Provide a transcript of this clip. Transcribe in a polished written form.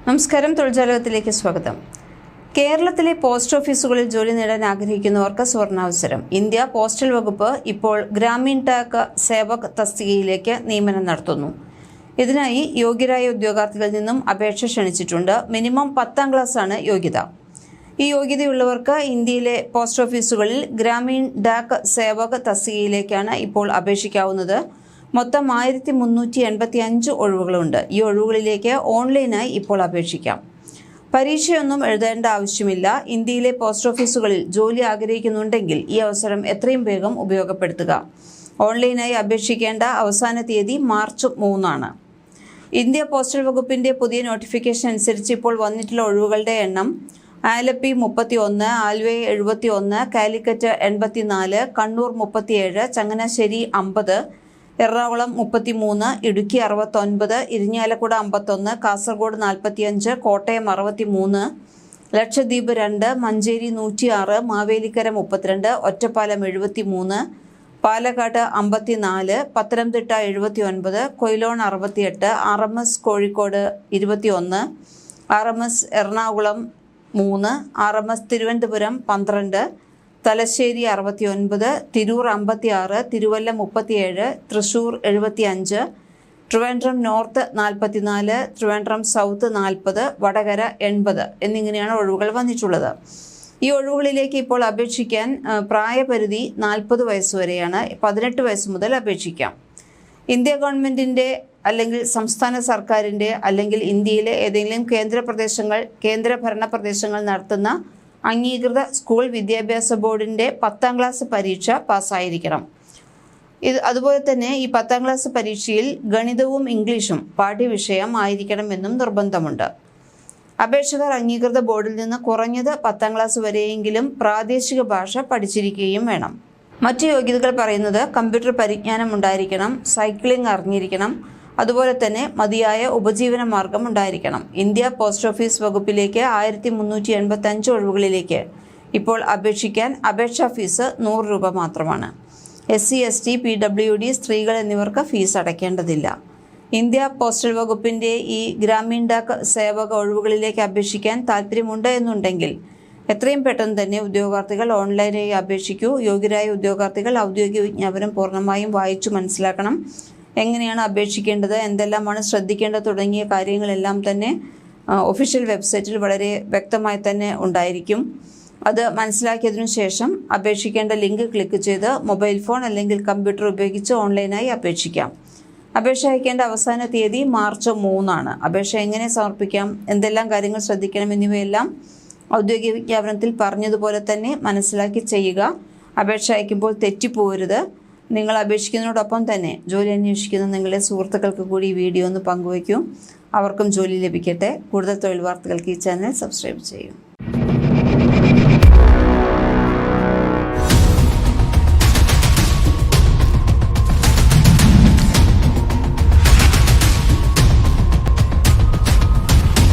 നമസ്കാരം, തൊഴിൽജാലകത്തിലേക്ക് സ്വാഗതം. കേരളത്തിലെ പോസ്റ്റ് ഓഫീസുകളിൽ ജോലി നേടാൻ ആഗ്രഹിക്കുന്നവർക്ക് സുവർണാവസരം. ഇന്ത്യ പോസ്റ്റൽ വകുപ്പ് ഇപ്പോൾ ഗ്രാമീൺ ഡാക് സേവക് തസ്തികയിലേക്ക് നിയമനം നടത്തുന്നു. ഇതിനായി യോഗ്യരായ ഉദ്യോഗാർത്ഥികളിൽ നിന്നും അപേക്ഷ ക്ഷണിച്ചിട്ടുണ്ട്. മിനിമം 10ാം ക്ലാസ്സാണ് യോഗ്യത. ഈ യോഗ്യതയുള്ളവർക്ക് ഇന്ത്യയിലെ പോസ്റ്റ് ഓഫീസുകളിൽ ഗ്രാമീൺ ഡാക് സേവക് തസ്തികയിലേക്കാണ് ഇപ്പോൾ അപേക്ഷിക്കാവുന്നത്. മൊത്തം 1385 ഒഴിവുകളുണ്ട്. ഈ ഒഴിവുകളിലേക്ക് ഓൺലൈനായി ഇപ്പോൾ അപേക്ഷിക്കാം. പരീക്ഷയൊന്നും എഴുതേണ്ട ആവശ്യമില്ല. ഇന്ത്യയിലെ പോസ്റ്റ് ഓഫീസുകളിൽ ജോലി ആഗ്രഹിക്കുന്നുണ്ടെങ്കിൽ ഈ അവസരം എത്രയും വേഗം ഉപയോഗപ്പെടുത്തുക. ഓൺലൈനായി അപേക്ഷിക്കേണ്ട അവസാന തീയതി മാർച്ച് 3 ഇന്ത്യ പോസ്റ്റൽ വകുപ്പിന്റെ പുതിയ നോട്ടിഫിക്കേഷൻ അനുസരിച്ച് ഇപ്പോൾ വന്നിട്ടുള്ള ഒഴിവുകളുടെ എണ്ണം: Alleppey 31, Aluva 71, Calicut 84, Kannur 37, Changanassery 50, Ernakulam 33, Idukki 69, Irinjalakuda 51, Kasaragod 45, Kottayam 63, Lakshadweep 2, Manjeri 106, Mavelikkara 32, Ottapalam 73, Palakkad 54, Pathanamthitta 79, Quilon 68, RMS Kozhikode 21, RMS Ernakulam 3, RMS Thiruvananthapuram 12, Thalassery 69, Tirur 56, Thiruvalla 37, Thrissur 75, Trivandrum north 44, Trivandrum south 40, വടകര 80 എന്നിങ്ങനെയാണ് ഒഴിവുകൾ വന്നിട്ടുള്ളത്. ഈ ഒഴിവുകളിലേക്ക് ഇപ്പോൾ അപേക്ഷിക്കാൻ പ്രായപരിധി 40 വയസ്സ് വരെയാണ്. 18 വയസ്സ് മുതൽ അപേക്ഷിക്കാം. ഇന്ത്യ ഗവൺമെൻറ്റിൻ്റെ അല്ലെങ്കിൽ സംസ്ഥാന സർക്കാരിൻ്റെ അല്ലെങ്കിൽ ഇന്ത്യയിലെ ഏതെങ്കിലും കേന്ദ്രഭരണ പ്രദേശങ്ങൾ നടത്തുന്ന അംഗീകൃത സ്കൂൾ വിദ്യാഭ്യാസ ബോർഡിൻ്റെ 10ാം ക്ലാസ് പരീക്ഷ പാസ്സായിരിക്കണം. അതുപോലെ തന്നെ ഈ 10ാം ക്ലാസ് പരീക്ഷയിൽ ഗണിതവും ഇംഗ്ലീഷും പാഠ്യവിഷയം ആയിരിക്കണമെന്നും നിർബന്ധമുണ്ട്. അപേക്ഷകർ അംഗീകൃത ബോർഡിൽ നിന്ന് കുറഞ്ഞത് 10ാം ക്ലാസ് വരെയെങ്കിലും പ്രാദേശിക ഭാഷ പഠിച്ചിരിക്കുകയും വേണം. മറ്റ് യോഗ്യതകൾ പറയുന്നത്: കമ്പ്യൂട്ടർ പരിജ്ഞാനം ഉണ്ടായിരിക്കണം, സൈക്ലിംഗ് അറിഞ്ഞിരിക്കണം, അതുപോലെ തന്നെ മതിയായ ഉപജീവന മാർഗം ഉണ്ടായിരിക്കണം. ഇന്ത്യ പോസ്റ്റ് ഓഫീസ് വകുപ്പിലേക്ക് 1385 ഒഴിവുകളിലേക്ക് ഇപ്പോൾ അപേക്ഷിക്കാൻ അപേക്ഷാ ഫീസ് 100 രൂപ മാത്രമാണ്. SC, ST, PWD, സ്ത്രീകൾ എന്നിവർക്ക് ഫീസ് അടയ്ക്കേണ്ടതില്ല. ഇന്ത്യ പോസ്റ്റൽ വകുപ്പിൻ്റെ ഈ ഗ്രാമീൺ ഡാക് സേവക ഒഴിവുകളിലേക്ക് അപേക്ഷിക്കാൻ താല്പര്യമുണ്ട് എന്നുണ്ടെങ്കിൽ എത്രയും പെട്ടെന്ന് തന്നെ ഉദ്യോഗാർത്ഥികൾ ഓൺലൈനായി അപേക്ഷിക്കൂ. യോഗ്യരായ ഉദ്യോഗാർത്ഥികൾ ഔദ്യോഗിക വിജ്ഞാപനം പൂർണ്ണമായും വായിച്ചു മനസ്സിലാക്കണം. എങ്ങനെയാണ് അപേക്ഷിക്കേണ്ടത്, എന്തെല്ലാമാണ് ശ്രദ്ധിക്കേണ്ടത് തുടങ്ങിയ കാര്യങ്ങളെല്ലാം തന്നെ ഒഫീഷ്യൽ വെബ്സൈറ്റിൽ വളരെ വ്യക്തമായി തന്നെ ഉണ്ടായിരിക്കും. അത് മനസ്സിലാക്കിയതിനു ശേഷം അപേക്ഷിക്കേണ്ട ലിങ്ക് ക്ലിക്ക് ചെയ്ത് മൊബൈൽ ഫോൺ അല്ലെങ്കിൽ കമ്പ്യൂട്ടർ ഉപയോഗിച്ച് ഓൺലൈനായി അപേക്ഷിക്കാം. അപേക്ഷ അയക്കേണ്ട അവസാന തീയതി മാർച്ച് 3 അപേക്ഷ എങ്ങനെ സമർപ്പിക്കാം, എന്തെല്ലാം കാര്യങ്ങൾ ശ്രദ്ധിക്കണം എന്നിവയെല്ലാം ഔദ്യോഗിക വിജ്ഞാപനത്തിൽ പറഞ്ഞതുപോലെ തന്നെ മനസ്സിലാക്കി ചെയ്യുക. അപേക്ഷ അയക്കുമ്പോൾ തെറ്റിപ്പോകരുത്. നിങ്ങൾ അപേക്ഷിക്കുന്നതോടൊപ്പം തന്നെ ജോലി അന്വേഷിക്കുന്ന നിങ്ങളുടെ സുഹൃത്തുക്കൾക്ക് കൂടി ഈ വീഡിയോ ഒന്ന് പങ്കുവയ്ക്കൂ. അവർക്കും ജോലി ലഭിക്കട്ടെ. കൂടുതൽ തൊഴിൽ വാർത്തകൾക്ക് ഈ ചാനൽ സബ്സ്ക്രൈബ് ചെയ്യൂ.